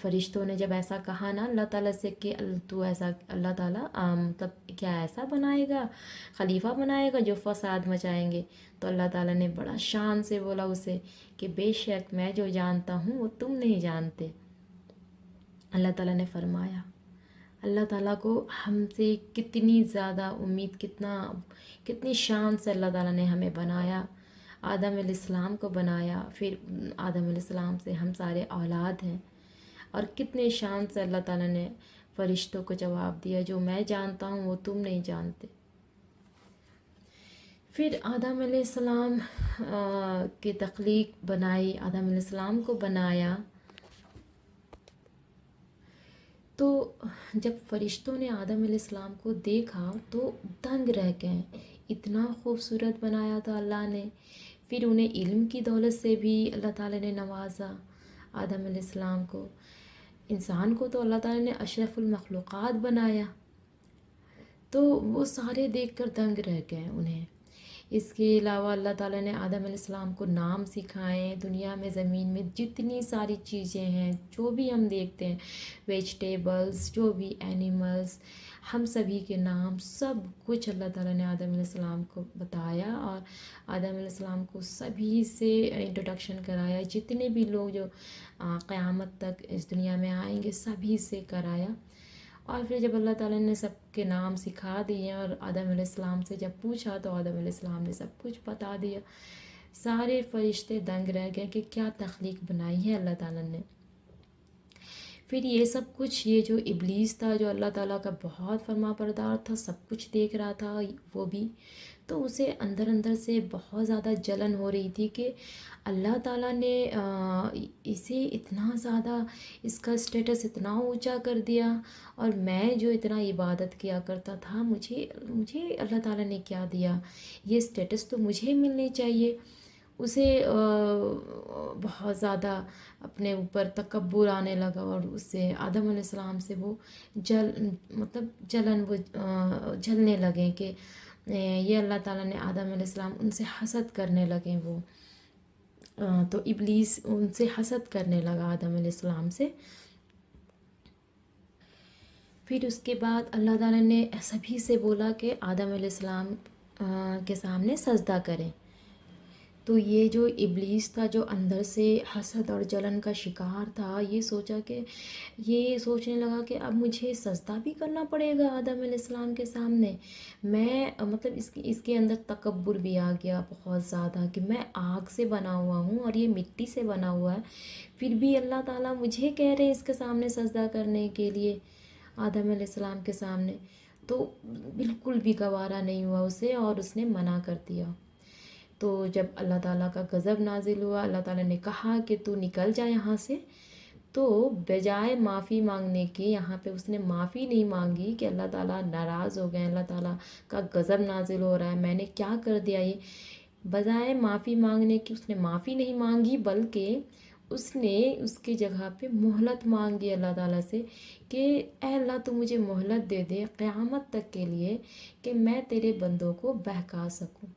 فرشتوں نے جب ایسا کہا نا اللہ تعالیٰ سے کہ تو ایسا اللہ تعالیٰ مطلب کیا ایسا بنائے گا، خلیفہ بنائے گا جو فساد مچائیں گے؟ تو اللہ تعالیٰ نے بڑا شان سے بولا اسے کہ بے شک میں جو جانتا ہوں وہ تم نہیں جانتے۔ اللہ تعالیٰ نے فرمایا، اللہ تعالیٰ کو ہم سے کتنی زیادہ امید، کتنی شان سے اللہ تعالیٰ نے ہمیں بنایا، آدم علیہ السلام کو بنایا، پھر آدم علیہ السلام سے ہم سارے اولاد ہیں، اور کتنے شان سے اللہ تعالیٰ نے فرشتوں کو جواب دیا جو میں جانتا ہوں وہ تم نہیں جانتے۔ پھر آدم علیہ السلام کی تخلیق بنائی، آدم علیہ السلام کو بنایا، تو جب فرشتوں نے آدم علیہ السلام کو دیکھا تو دنگ رہ گئے، اتنا خوبصورت بنایا تھا اللہ نے۔ پھر انہیں علم کی دولت سے بھی اللہ تعالیٰ نے نوازا آدم علیہ السلام کو۔ انسان کو تو اللہ تعالیٰ نے اشرف المخلوقات بنایا، تو وہ سارے دیکھ کر دنگ رہ گئے انہیں۔ اس کے علاوہ اللہ تعالیٰ نے آدم علیہ السلام کو نام سکھائے، دنیا میں زمین میں جتنی ساری چیزیں ہیں جو بھی ہم دیکھتے ہیں، ویجیٹیبلز، جو بھی اینیملز، ہم سبھی کے نام، سب کچھ اللہ تعالیٰ نے آدم علیہ السلام کو بتایا، اور آدم علیہ السلام کو سبھی سے انٹروڈکشن کرایا، جتنے بھی لوگ جو قیامت تک اس دنیا میں آئیں گے سبھی سے کرایا۔ اور پھر جب اللہ تعالیٰ نے سب کے نام سکھا دیے اور آدم علیہ السلام سے جب پوچھا تو آدم علیہ السلام نے سب کچھ بتا دیا۔ سارے فرشتے دنگ رہ گئے کہ کیا تخلیق بنائی ہے اللہ تعالیٰ نے۔ پھر یہ سب کچھ، یہ جو ابلیس تھا جو اللہ تعالیٰ کا بہت فرما بردار تھا، سب کچھ دیکھ رہا تھا وہ بھی، تو اسے اندر اندر سے بہت زیادہ جلن ہو رہی تھی کہ اللہ تعالیٰ نے اسے اتنا زیادہ، اس کا اسٹیٹس اتنا اونچا کر دیا، اور میں جو اتنا عبادت کیا کرتا تھا، مجھے اللہ تعالیٰ نے کیا دیا، یہ اسٹیٹس تو مجھے ملنی چاہیے۔ اسے بہت زیادہ اپنے اوپر تکبر آنے لگا، اور اس سے آدم علیہ السلام سے وہ جلنے لگے کہ یہ اللہ تعالیٰ نے آدم علیہ السلام ان سے حسد کرنے لگے وہ، تو ابلیس ان سے حسد کرنے لگا آدم علیہ السلام سے۔ پھر اس کے بعد اللہ تعالیٰ نے سبھی سے بولا کہ آدم علیہ السلام کے سامنے سجدہ کریں، تو یہ جو ابلیس تھا جو اندر سے حسد اور جلن کا شکار تھا، یہ سوچنے لگا کہ اب مجھے سجدہ بھی کرنا پڑے گا آدم علیہ السلام کے سامنے۔ میں اس کے اندر تکبر بھی آ گیا بہت زیادہ کہ میں آگ سے بنا ہوا ہوں اور یہ مٹی سے بنا ہوا ہے، پھر بھی اللہ تعالیٰ مجھے کہہ رہے اس کے سامنے سجدہ کرنے کے لیے، آدم علیہ السلام کے سامنے۔ تو بالکل بھی گوارا نہیں ہوا اسے، اور اس نے منع کر دیا۔ تو جب اللہ تعالیٰ کا غضب نازل ہوا، اللہ تعالیٰ نے کہا کہ تو نکل جا یہاں سے، تو بجائے معافی مانگنے کے، یہاں پہ اس نے معافی نہیں مانگی کہ اللہ تعالیٰ ناراض ہو گئے، اللہ تعالیٰ کا غضب نازل ہو رہا ہے، میں نے کیا کر دیا یہ، بجائے معافی مانگنے کی اس نے معافی نہیں مانگی، بلکہ اس نے اس کی جگہ پہ مہلت مانگی اللہ تعالیٰ سے کہ اے اللہ تو مجھے مہلت دے دے قیامت تک کے لیے کہ میں تیرے بندوں کو بہکا سکوں۔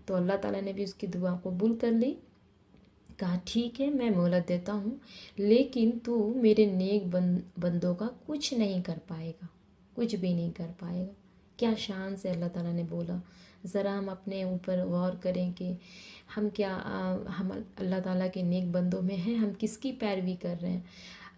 تو اللہ تعالیٰ نے بھی اس کی دعا قبول کر لی، کہا ٹھیک ہے میں مہلت دیتا ہوں، لیکن تو میرے نیک بندوں کا کچھ نہیں کر پائے گا، کچھ بھی نہیں کر پائے گا۔ کیا شان سے اللہ تعالیٰ نے بولا۔ ذرا ہم اپنے اوپر غور کریں کہ ہم اللہ تعالیٰ کے نیک بندوں میں ہیں، ہم کس کی پیروی کر رہے ہیں؟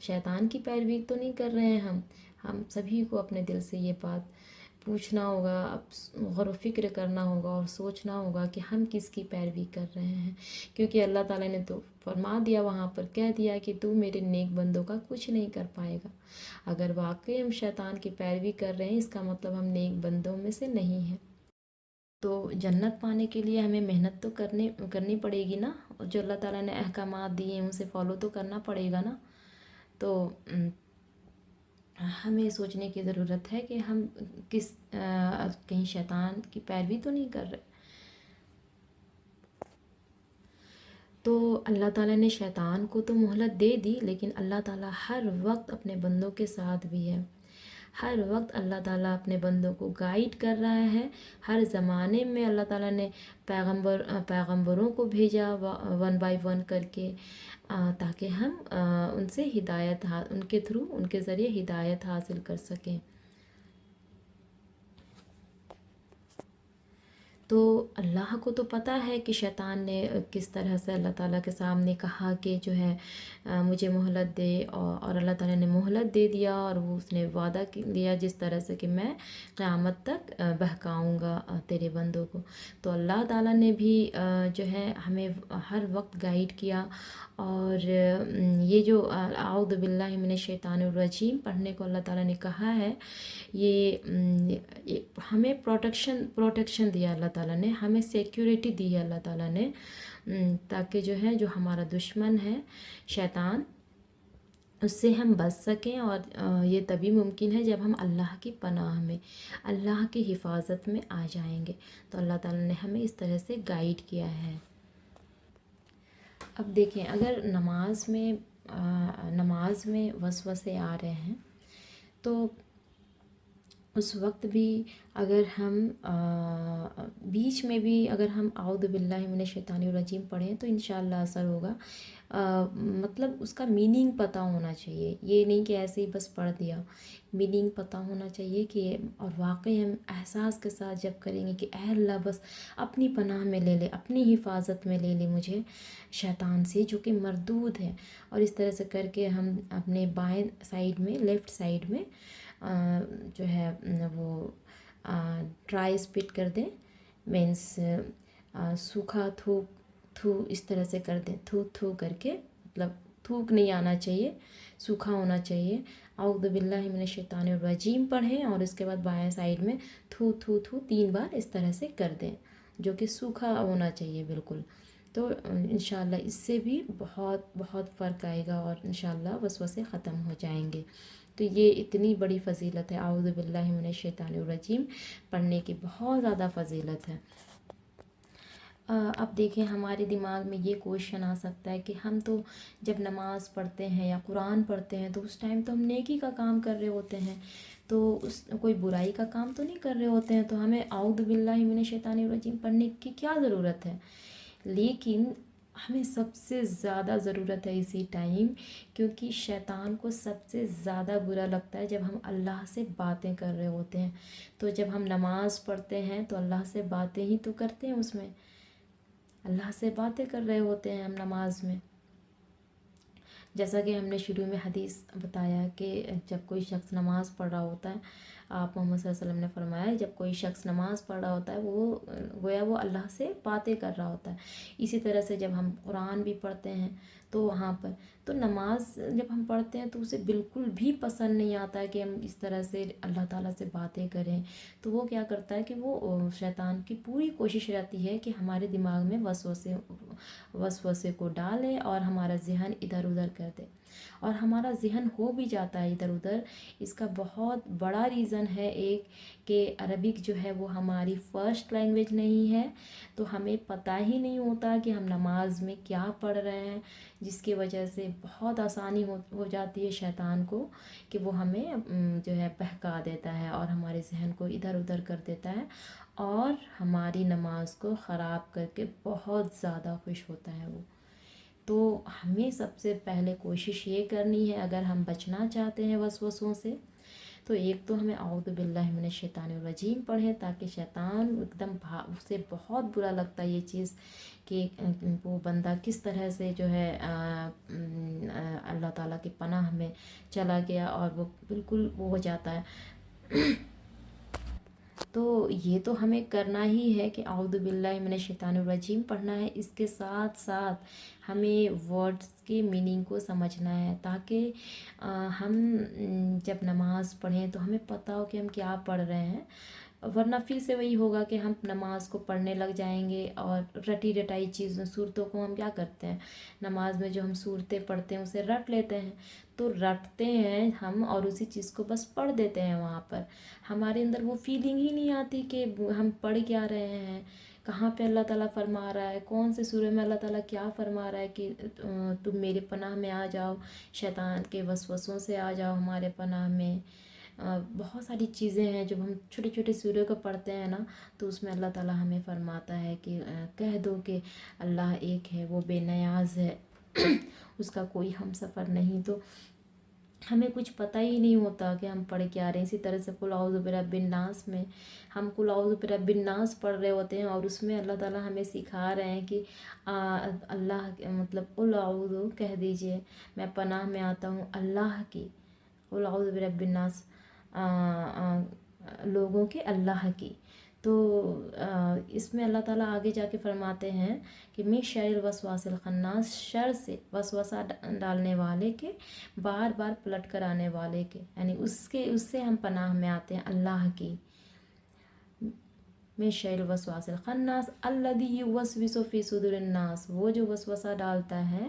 شیطان کی پیروی تو نہیں کر رہے ہیں ہم سبھی کو اپنے دل سے یہ بات پوچھنا ہوگا، غور و فکر کرنا ہوگا اور سوچنا ہوگا کہ ہم کس کی پیروی کر رہے ہیں، کیونکہ اللہ تعالیٰ نے تو فرما دیا، وہاں پر کہہ دیا کہ تو میرے نیک بندوں کا کچھ نہیں کر پائے گا۔ اگر واقعی ہم شیطان کی پیروی کر رہے ہیں، اس کا مطلب ہم نیک بندوں میں سے نہیں ہیں۔ تو جنت پانے کے لیے ہمیں محنت تو کرنی پڑے گی نا، جو اللہ تعالیٰ نے احکامات دیے ہیں اسے فالو تو کرنا پڑے گا نا۔ تو ہمیں سوچنے کی ضرورت ہے کہ ہم کہیں شیطان کی پیروی تو نہیں کر رہے۔ تو اللہ تعالیٰ نے شیطان کو تو مہلت دے دی، لیکن اللہ تعالیٰ ہر وقت اپنے بندوں کے ساتھ بھی ہے، ہر وقت اللہ تعالیٰ اپنے بندوں کو گائیڈ کر رہا ہے. ہر زمانے میں اللہ تعالیٰ نے پیغمبروں کو بھیجا ون بائی ون کر کے، تاکہ ہم ان سے ان کے تھرو، ان کے ذریعے ہدایت حاصل کر سکیں. تو اللہ کو تو پتہ ہے کہ شیطان نے کس طرح سے اللہ تعالیٰ کے سامنے کہا کہ جو ہے مجھے مہلت دے، اور اللہ تعالیٰ نے مہلت دے دیا، اور وہ اس نے وعدہ لیا جس طرح سے کہ میں قیامت تک بہکاؤں گا تیرے بندوں کو. تو اللہ تعالیٰ نے بھی جو ہے ہمیں ہر وقت گائیڈ کیا. اور یہ جو اعوذ باللہ من الشیطان الرجیم پڑھنے کو اللہ تعالیٰ نے کہا ہے، یہ ہمیں پروٹیکشن دیا اللہ تعالیٰ نے، ہمیں سیکیورٹی دی ہے اللہ تعالیٰ نے، تاکہ جو ہے جو ہمارا دشمن ہے شیطان، اس سے ہم بچ سکیں. اور یہ تبھی ممکن ہے جب ہم اللہ کی پناہ میں، اللہ کی حفاظت میں آ جائیں گے. تو اللہ تعالیٰ نے ہمیں اس طرح سے گائیڈ کیا ہے. اب دیکھیں، اگر نماز میں وسوسے آ رہے ہیں تو اس وقت بھی اگر ہم بیچ میں بھی اگر ہم اعوذ باللہ من الشیطان الرجیم پڑھیں تو انشاءاللہ اثر ہوگا. مطلب اس کا میننگ پتہ ہونا چاہیے، یہ نہیں کہ ایسے ہی بس پڑھ دیا. میننگ پتہ ہونا چاہیے کہ، اور واقعی ہم احساس کے ساتھ جب کریں گے کہ اے اللہ بس اپنی پناہ میں لے لے، اپنی حفاظت میں لے لے مجھے شیطان سے جو کہ مردود ہے. اور اس طرح سے کر کے ہم اپنے بائیں سائیڈ میں، لیفٹ سائیڈ میں جو ہے وہ ڈرائی اسپٹ کر دیں، مینس سوکھا تھو اس طرح سے کر دیں، تھو کر کے، مطلب تھوک نہیں آنا چاہیے، سوکھا ہونا چاہیے. اعوذ باللہ من الشیطان الرجیم پڑھیں اور اس کے بعد بائیں سائیڈ میں تھو 3 بار اس طرح سے کر دیں، جو کہ سوکھا ہونا چاہیے بالکل. تو انشاءاللہ اس سے بھی بہت بہت فرق آئے گا، اور انشاءاللہ وسوسے ختم ہو جائیں گے. تو یہ اتنی بڑی فضیلت ہے، اعوذ باللہ من الشیطان الرجیم پڑھنے کی بہت زیادہ فضیلت ہے. اب دیکھیں، ہمارے دماغ میں یہ کوشچن آ سکتا ہے کہ ہم تو جب نماز پڑھتے ہیں یا قرآن پڑھتے ہیں تو اس ٹائم تو ہم نیکی کا کام کر رہے ہوتے ہیں، تو کوئی برائی کا کام تو نہیں کر رہے ہوتے ہیں، تو ہمیں اعوذ باللہ من الشیطان الرجیم پڑھنے کی کیا ضرورت ہے؟ لیکن ہمیں سب سے زیادہ ضرورت ہے اسی ٹائم، کیونکہ شیطان کو سب سے زیادہ برا لگتا ہے جب ہم اللہ سے باتیں کر رہے ہوتے ہیں. تو جب ہم نماز پڑھتے ہیں تو اللہ سے باتیں ہی تو کرتے ہیں، اس میں اللہ سے باتیں کر رہے ہوتے ہیں ہم نماز میں. جیسا کہ ہم نے شروع میں حدیث بتایا کہ جب کوئی شخص نماز پڑھ رہا ہوتا ہے، آپ محمد صلی اللہ علیہ وسلم نے فرمایا جب کوئی شخص نماز پڑھ رہا ہوتا ہے وہ گویا وہ اللہ سے باتیں کر رہا ہوتا ہے. اسی طرح سے جب ہم قرآن بھی پڑھتے ہیں تو وہاں پر تو نماز جب ہم پڑھتے ہیں تو اسے بالکل بھی پسند نہیں آتا ہے کہ ہم اس طرح سے اللہ تعالیٰ سے باتیں کریں. تو وہ کیا کرتا ہے کہ وہ شیطان کی پوری کوشش رہتی ہے کہ ہمارے دماغ میں وسوسے کو ڈالے اور ہمارا ذہن ادھر ادھر کر دے. اور ہمارا ذہن ہو بھی جاتا ہے ادھر ادھر، اس کا بہت بڑا ریزن ہے ایک کہ عربک جو ہے وہ ہماری فرسٹ لینگویج نہیں ہے، تو ہمیں پتہ ہی نہیں ہوتا کہ ہم نماز میں کیا پڑھ رہے ہیں، جس کی وجہ سے بہت آسانی ہو جاتی ہے شیطان کو کہ وہ ہمیں جو ہے بہکا دیتا ہے اور ہمارے ذہن کو ادھر ادھر کر دیتا ہے، اور ہماری نماز کو خراب کر کے بہت زیادہ خوش ہوتا ہے وہ. تو ہمیں سب سے پہلے کوشش یہ کرنی ہے، اگر ہم بچنا چاہتے ہیں وسوسوں سے، تو ایک تو ہمیں اعوذ باللہ من الشیطان الرجیم پڑھیں، تاکہ شیطان ایک دم اسے بہت برا لگتا ہے یہ چیز کہ وہ بندہ کس طرح سے جو ہے اللہ تعالیٰ کی پناہ میں چلا گیا، اور وہ بالکل وہ ہو جاتا ہے. تو یہ تو ہمیں کرنا ہی ہے کہ اعوذ باللہ من الشیطان الرجیم پڑھنا ہے. اس کے ساتھ ساتھ ہمیں ورڈز کے میننگ کو سمجھنا ہے، تاکہ ہم جب نماز پڑھیں تو ہمیں پتہ ہو کہ ہم کیا پڑھ رہے ہیں. ورنہ پھر سے وہی ہوگا کہ ہم نماز کو پڑھنے لگ جائیں گے اور رٹی رٹائی چیزوں صورتوں کو ہم کیا کرتے ہیں، نماز میں جو ہم صورتیں پڑھتے ہیں اسے رٹ لیتے ہیں. تو رٹتے ہیں ہم اور اسی چیز کو بس پڑھ دیتے ہیں. وہاں پر ہمارے اندر وہ فیلنگ ہی نہیں آتی کہ ہم پڑھ کیا رہے ہیں، کہاں پہ اللہ تعالیٰ فرما رہا ہے، کون سے سورہ میں اللہ تعالیٰ کیا فرما رہا ہے کہ تم میرے پناہ میں آ جاؤ، شیطان کے وسوسوں سے آ جاؤ ہمارے پناہ میں. بہت ساری چیزیں ہیں جب ہم چھوٹے چھوٹے سوروں کو پڑھتے ہیں نا، تو اس میں اللہ تعالیٰ ہمیں فرماتا ہے کہ کہہ دو کہ اللہ ایک ہے، وہ بے نیاز ہے، اس کا کوئی ہم سفر نہیں۔ تو ہمیں کچھ پتہ ہی نہیں ہوتا کہ ہم پڑھ کیا رہے ہیں۔ اسی طرح سے قل اعوذ برب الناس میں ہم قل اعوذ برب الناس پڑھ رہے ہوتے ہیں، اور اس میں اللہ تعالیٰ ہمیں سکھا رہے ہیں کہ اللہ مطلب قل اعوذ کہہ دیجئے، میں پناہ میں آتا ہوں اللہ کی، قل اعوذ برب الناس لوگوں کے اللہ کی۔ تو اس میں اللہ تعالیٰ آگے جا کے فرماتے ہیں کہ من شر الوسواس الخناس، شر سے، وسوسہ ڈالنے والے کے، بار بار پلٹ کر آنے والے کے، یعنی اس سے ہم پناہ میں آتے ہیں اللہ کی۔ من شر الوسواس الخناس الذی یوسوس فی صدور الناس، وہ جو وسوسہ ڈالتا ہے،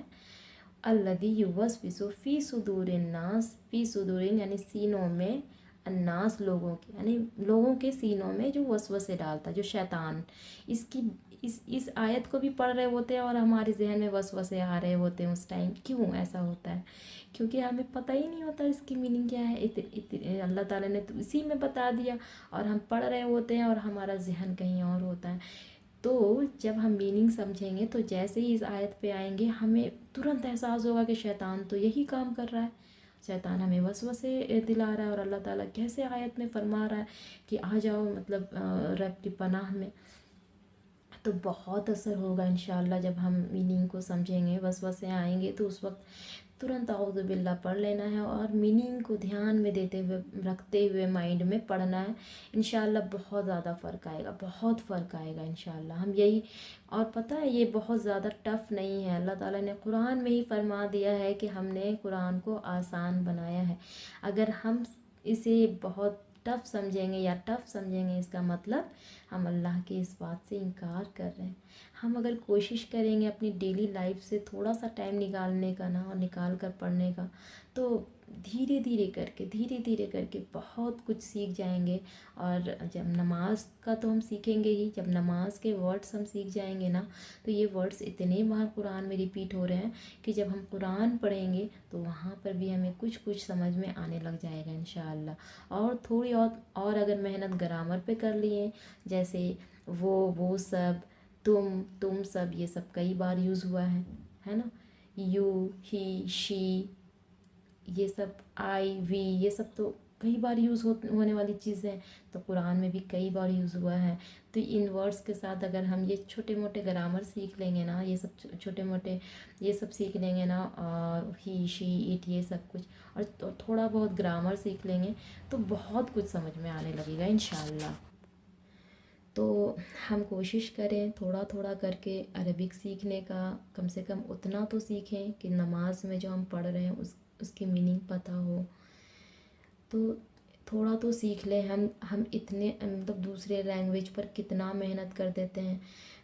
الذی یوسوس فی صدور الناس، فی صدور یعنی سینوں میں، الناس لوگوں کے، یعنی لوگوں کے سینوں میں جو وسوسے ڈالتا ہے، جو شیطان، اس آیت کو بھی پڑھ رہے ہوتے ہیں اور ہمارے ذہن میں وسوسے آ رہے ہوتے ہیں اس ٹائم۔ کیوں ایسا ہوتا ہے؟ کیونکہ ہمیں پتہ ہی نہیں ہوتا اس کی میننگ کیا ہے۔ اللہ تعالیٰ نے تو اسی میں بتا دیا، اور ہم پڑھ رہے ہوتے ہیں اور ہمارا ذہن کہیں اور ہوتا ہے۔ تو جب ہم میننگ سمجھیں گے تو جیسے ہی اس آیت پہ آئیں گے، ہمیں ترنت احساس ہوگا کہ شیطان تو یہی کام کر رہا ہے، شیطان ہمیں وسوسے دلا رہا ہے، اور اللہ تعالیٰ کیسے آیت میں فرما رہا ہے کہ آ جاؤ مطلب رب کی پناہ میں۔ تو بہت اثر ہوگا انشاءاللہ جب ہم میننگ کو سمجھیں گے۔ وسوسے آئیں گے تو اس وقت ترنت اعوذ باللہ پڑھ لینا ہے، اور میننگ کو دھیان میں دیتے ہوئے، رکھتے ہوئے مائنڈ میں پڑھنا ہے۔ انشاءاللہ بہت زیادہ فرق آئے گا، بہت فرق آئے گا انشاءاللہ۔ ہم یہی، اور پتہ ہے یہ بہت زیادہ ٹف نہیں ہے، اللہ تعالیٰ نے قرآن میں ہی فرما دیا ہے کہ ہم نے قرآن کو آسان بنایا ہے۔ اگر ہم اسے بہت ٹف سمجھیں گے یا ٹف سمجھیں گے، اس کا مطلب ہم اللہ کے اس بات سے انکار کر رہے ہیں۔ ہم اگر کوشش کریں گے اپنی ڈیلی لائف سے تھوڑا سا ٹائم نکالنے کا نا، اور نکال کر پڑھنے کا، تو دھیرے دھیرے کر کے بہت کچھ سیکھ جائیں گے۔ اور جب نماز کا تو ہم سیکھیں گے ہی، جب نماز کے ورڈز ہم سیکھ جائیں گے نا، تو یہ ورڈز اتنے بار قرآن میں ریپیٹ ہو رہے ہیں کہ جب ہم قرآن پڑھیں گے تو وہاں پر بھی ہمیں کچھ سمجھ میں آنے لگ جائے گا انشاءاللہ۔ اور تھوڑی اور اگر محنت گرامر پہ کر لیے، جیسے وہ سب، تم سب، یہ سب کئی بار یوز ہوا ہے نا، یو، ہی، شی، یہ سب، آئی، وی، یہ سب تو کئی بار یوز ہونے والی چیزیں، تو قرآن میں بھی کئی بار یوز ہوا ہے۔ تو ان ورڈز کے ساتھ اگر ہم یہ چھوٹے موٹے گرامر سیکھ لیں گے نا، یہ سب چھوٹے موٹے یہ سب سیکھ لیں گے نا، ہی، شی، اٹ، یہ سب کچھ، اور تھوڑا بہت گرامر سیکھ لیں گے، تو بہت کچھ سمجھ میں آنے لگے گا انشاءاللہ۔ تو ہم کوشش کریں تھوڑا تھوڑا کر کے عربک سیکھنے کا، کم سے کم اتنا تو سیکھیں کہ نماز میں جو ہم پڑھ رہے ہیں اس کی میننگ پتہ ہو۔ تو تھوڑا تو سیکھ لیں۔ ہم اتنے مطلب دوسرے لینگویج پر کتنا محنت کر دیتے ہیں،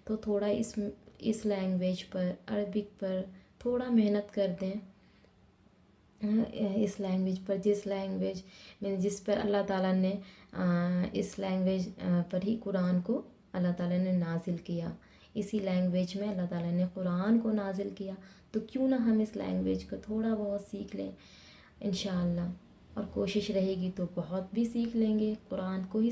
تو تھوڑا اس لینگویج پر، عربک پر تھوڑا محنت کر دیں۔ اس لینگویج پر، جس پر اللہ تعالیٰ نے اس لینگویج پر ہی قرآن کو اللہ تعالیٰ نے نازل کیا، اسی لینگویج میں اللہ تعالیٰ نے قرآن کو نازل کیا، تو کیوں نہ ہم اس لینگویج کو تھوڑا بہت سیکھ لیں انشاءاللہ۔ اور کوشش رہے گی تو بہت بھی سیکھ لیں گے، قرآن کو ہی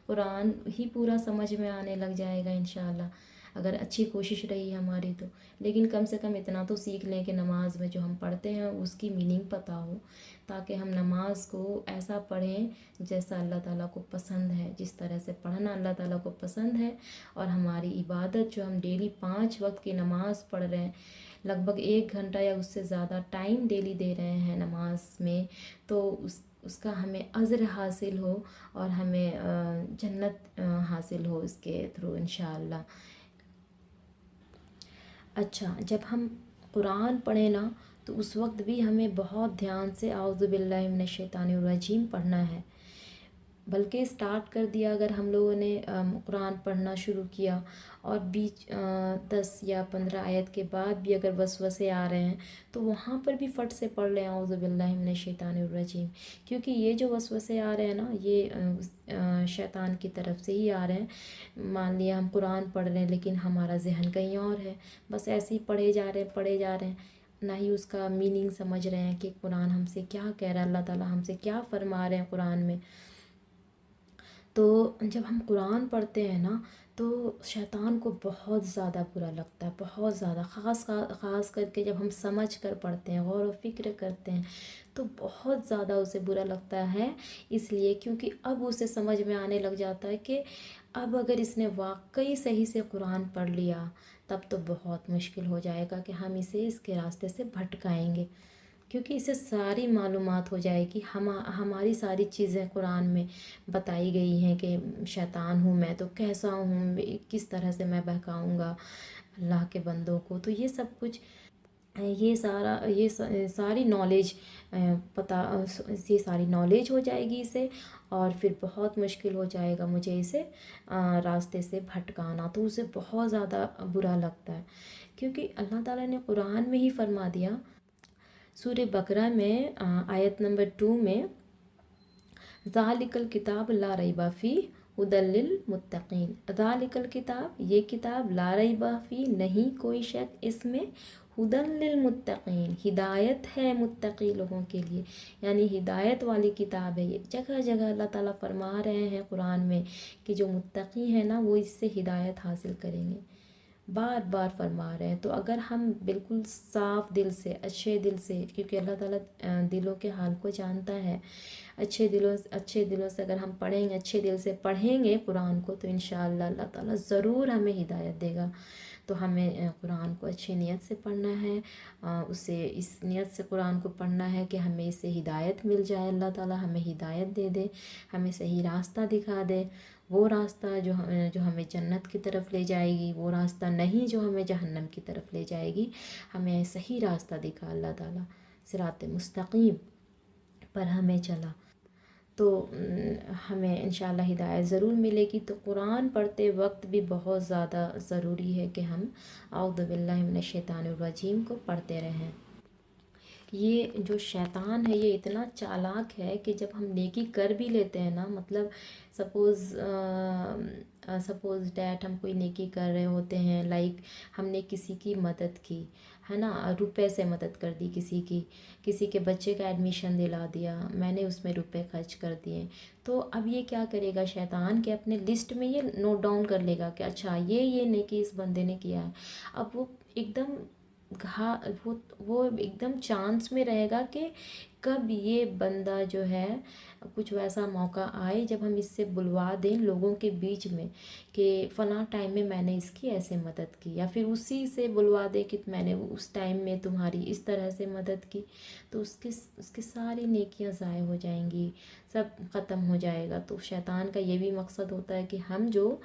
قرآن ہی پورا سمجھ میں آنے لگ جائے گا انشاءاللہ، اگر اچھی کوشش رہی ہماری تو۔ لیکن کم سے کم اتنا تو سیکھ لیں کہ نماز میں جو ہم پڑھتے ہیں اس کی میننگ پتہ ہو، تاکہ ہم نماز کو ایسا پڑھیں جیسا اللہ تعالیٰ کو پسند ہے، جس طرح سے پڑھنا اللہ تعالیٰ کو پسند ہے۔ اور ہماری عبادت جو ہم ڈیلی 5 وقت کی نماز پڑھ رہے ہیں، لگ بھگ 1 گھنٹہ یا اس سے زیادہ ٹائم ڈیلی دے رہے ہیں نماز میں، تو اس کا ہمیں اجر حاصل ہو، اور ہمیں جنت حاصل ہو اس کے تھرو انشاءاللہ۔ اچھا، جب ہم قرآن پڑھیں نا، تو اس وقت بھی ہمیں بہت دھیان سے اعوذ باللہ من الشیطان الرجیم پڑھنا ہے۔ بلکہ سٹارٹ کر دیا اگر ہم لوگوں نے قرآن پڑھنا شروع کیا، اور 10 یا 15 آیت کے بعد بھی اگر وسوسے آ رہے ہیں، تو وہاں پر بھی فٹ سے پڑھ لیں اعوذ باللہ من الشیطان الرجیم، کیونکہ یہ جو وسوسے آ رہے ہیں نا، یہ شیطان کی طرف سے ہی آ رہے ہیں۔ مان لیا ہم قرآن پڑھ رہے ہیں لیکن ہمارا ذہن کہیں اور ہے، بس ایسے ہی پڑھے جا رہے ہیں، نہ ہی اس کا میننگ سمجھ رہے ہیں کہ قرآن ہم سے کیا کہہ رہا ہے، اللہ تعالیٰ ہم سے کیا فرما رہے ہیں قرآن میں۔ تو جب ہم قرآن پڑھتے ہیں نا تو شیطان کو بہت زیادہ برا لگتا ہے، بہت زیادہ، خاص کر کے جب ہم سمجھ کر پڑھتے ہیں، غور و فکر کرتے ہیں تو بہت زیادہ اسے برا لگتا ہے، اس لیے کیونکہ اب اسے سمجھ میں آنے لگ جاتا ہے کہ اب اگر اس نے واقعی صحیح سے قرآن پڑھ لیا تب تو بہت مشکل ہو جائے گا کہ ہم اسے اس کے راستے سے بھٹکائیں گے، کیونکہ اسے ساری معلومات ہو جائے گی، ہماری ساری چیزیں قرآن میں بتائی گئی ہیں کہ شیطان ہوں میں تو کیسا ہوں، کس طرح سے میں بہکاؤں گا اللہ کے بندوں کو، تو یہ سب کچھ، یہ ساری نالج یہ ساری نالج ہو جائے گی اسے، اور پھر بہت مشکل ہو جائے گا مجھے اسے راستے سے بھٹکانا، تو اسے بہت زیادہ برا لگتا ہے، کیونکہ اللہ تعالیٰ نے قرآن میں ہی فرما دیا سورہ بقرہ میں آیت نمبر 2 میں، ذالک الکتاب لا ریب فیہ ھدی للمتقین، ذالک الکتاب، یہ کتاب، لا ریب فیہ، نہیں کوئی شک اس میں، ھدی للمتقین، ہدایت ہے متقی لوگوں کے لیے، یعنی ہدایت والی کتاب ہے یہ، جگہ جگہ اللہ تعالیٰ فرما رہے ہیں قرآن میں کہ جو متقی ہیں نا وہ اس سے ہدایت حاصل کریں گے، بار بار فرما رہے ہیں۔ تو اگر ہم بالکل صاف دل سے، اچھے دل سے، کیونکہ اللہ تعالیٰ دلوں کے حال کو جانتا ہے، اچھے دلوں سے اگر ہم پڑھیں گے، اچھے دل سے پڑھیں گے قرآن کو، تو انشاءاللہ اللہ تعالیٰ ضرور ہمیں ہدایت دے گا۔ تو ہمیں قرآن کو اچھی نیت سے پڑھنا ہے، اسے اس نیت سے قرآن کو پڑھنا ہے کہ ہمیں اس سے ہدایت مل جائے، اللہ تعالیٰ ہمیں ہدایت دے دے، ہمیں صحیح راستہ دکھا دے، وہ راستہ جو ہمیں جنت کی طرف لے جائے گی، وہ راستہ نہیں جو ہمیں جہنم کی طرف لے جائے گی، ہمیں صحیح راستہ دکھا اللہ تعالیٰ، صراط مستقیم پر ہمیں چلا، تو ہمیں انشاءاللہ ہدایت ضرور ملے گی۔ تو قرآن پڑھتے وقت بھی بہت زیادہ ضروری ہے کہ ہم اعوذ باللہ من الشیطان الرجیم کو پڑھتے رہیں۔ یہ جو شیطان ہے یہ اتنا چالاک ہے کہ جب ہم نیکی کر بھی لیتے ہیں نا، مطلب سپوز ڈیٹ ہم کوئی نیکی کر رہے ہوتے ہیں، لائک ہم نے کسی کی مدد کی ہے نا، روپے سے مدد کر دی، کسی کے بچے کا ایڈمیشن دلا دیا، میں نے اس میں روپے خرچ کر دیے، تو اب یہ کیا کرے گا شیطان کہ اپنے لسٹ میں یہ نوٹ ڈاؤن کر لے گا کہ اچھا یہ نیکی اس بندے نے کیا ہے، اب وہ ایک دم وہ ایک دم چانس میں رہے گا کہ کب یہ بندہ جو ہے کچھ ویسا موقع آئے جب ہم اس سے بلوا دیں لوگوں کے بیچ میں کہ فلاں ٹائم میں میں نے اس کی ایسے مدد کی، یا پھر اسی سے بلوا دے کہ میں نے اس ٹائم میں تمہاری اس طرح سے مدد کی، تو اس کی ساری نیکیاں ضائع ہو جائیں گی، سب ختم ہو جائے گا۔ تو شیطان کا یہ بھی مقصد ہوتا ہے کہ ہم جو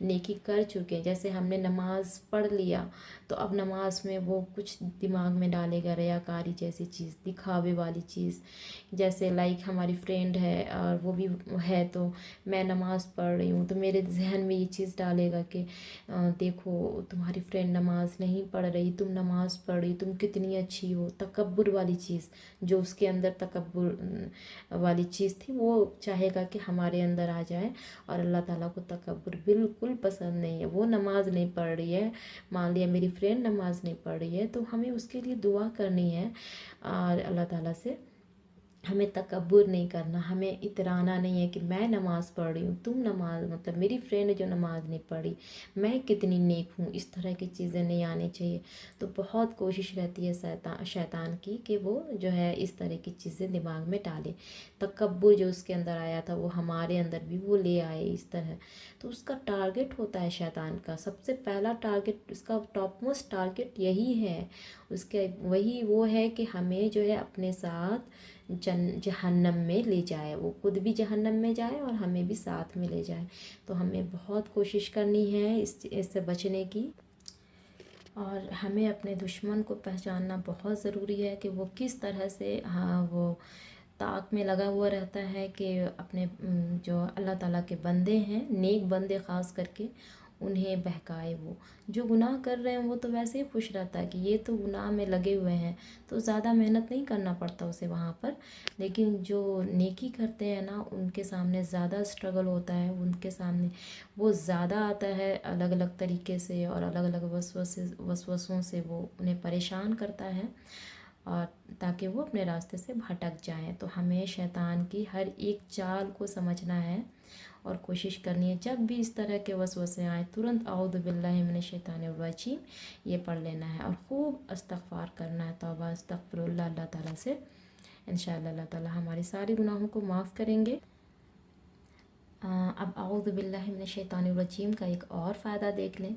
نیکی کر چکے، جیسے ہم نے نماز پڑھ لیا تو اب نماز میں وہ کچھ دماغ میں ڈالے گا ریاکاری جیسی چیز، دکھاوے والی چیز، جیسے لائک ہماری فرینڈ ہے اور وہ بھی ہے تو میں نماز پڑھ رہی ہوں تو میرے ذہن میں یہ چیز ڈالے گا کہ دیکھو تمہاری فرینڈ نماز نہیں پڑھ رہی، تم نماز پڑھ رہی، تم کتنی اچھی ہو، تکبر والی چیز، جو اس کے اندر تکبر والی چیز تھی وہ چاہے گا کہ ہمارے اندر آ جائے، اور اللہ تعالیٰ کو تکبر بالکل پسند نہیں ہے، وہ نماز نہیں پڑھ رہی ہے، مان لیا میری فرینڈ نماز نہیں پڑھ رہی ہے تو ہمیں اس کے لیے دعا کرنی ہے، اور اللہ تعالیٰ سے ہمیں تکبر نہیں کرنا، ہمیں اترانا نہیں ہے کہ میں نماز پڑھ رہی ہوں، تم نماز، مطلب میری فرینڈ جو نماز نہیں پڑھی میں کتنی نیک ہوں، اس طرح کی چیزیں نہیں آنی چاہیے۔ تو بہت کوشش رہتی ہے شیطان کی کہ وہ جو ہے اس طرح کی چیزیں دماغ میں ڈالے، تکبر جو اس کے اندر آیا تھا وہ ہمارے اندر بھی وہ لے آئے اس طرح۔ تو اس کا ٹارگٹ ہوتا ہے شیطان کا، سب سے پہلا ٹارگٹ، اس کا ٹاپ موسٹ ٹارگٹ یہی ہے، اس کے وہی وہ ہے کہ ہمیں جو ہے اپنے ساتھ جہنم میں لے جائے، وہ خود بھی جہنم میں جائے اور ہمیں بھی ساتھ میں لے جائے۔ تو ہمیں بہت کوشش کرنی ہے اس سے بچنے کی، اور ہمیں اپنے دشمن کو پہچاننا بہت ضروری ہے کہ وہ کس طرح سے وہ طاق میں لگا ہوا رہتا ہے کہ اپنے جو اللہ تعالیٰ کے بندے ہیں، نیک بندے خاص کر کے، انہیں بہکائے وہ جو گناہ کر رہے ہیں وہ تو ویسے ہی خوش رہتا ہے کہ یہ تو گناہ میں لگے ہوئے ہیں، تو زیادہ محنت نہیں کرنا پڑتا اسے وہاں پر، لیکن جو نیکی کرتے ہیں نا ان کے سامنے زیادہ اسٹرگل ہوتا ہے، ان کے سامنے وہ زیادہ آتا ہے الگ الگ طریقے سے اور الگ الگ وسوسوں سے وہ انہیں پریشان کرتا ہے، اور تاکہ وہ اپنے راستے سے بھٹک جائیں۔ تو ہمیں شیطان کی ہر ایک چال کو سمجھنا ہے اور کوشش کرنی ہے، جب بھی اس طرح کے وسوسے آئیں ترنت اعوذ باللہ من الشیطان الرجیم یہ پڑھ لینا ہے اور خوب استغفار کرنا ہے، توبہ استغفر اللہ اللہ تعالیٰ سے۔ انشاءاللہ اللہ تعالیٰ ہمارے سارے گناہوں کو معاف کریں گے۔ اب اعوذ باللہ من الشیطان الرجیم کا ایک اور فائدہ دیکھ لیں۔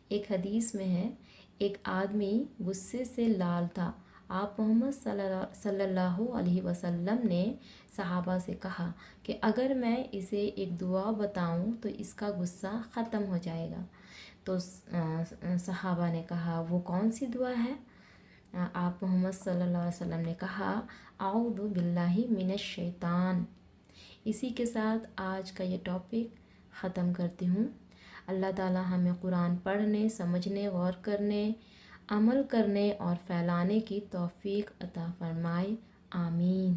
ایک حدیث میں ہے، ایک آدمی غصے سے لال تھا، آپ محمد صلی اللہ علیہ وسلم نے صحابہ سے کہا کہ اگر میں اسے ایک دعا بتاؤں تو اس کا غصہ ختم ہو جائے گا، تو صحابہ نے کہا وہ کون سی دعا ہے؟ آپ محمد صلی اللہ علیہ وسلم نے کہا اعوذ باللہ من الشیطان۔ اسی کے ساتھ آج کا یہ ٹاپک ختم کرتی ہوں۔ اللہ تعالیٰ ہمیں قرآن پڑھنے، سمجھنے، غور کرنے، عمل کرنے اور پھیلانے کی توفیق عطا فرمائے، آمین۔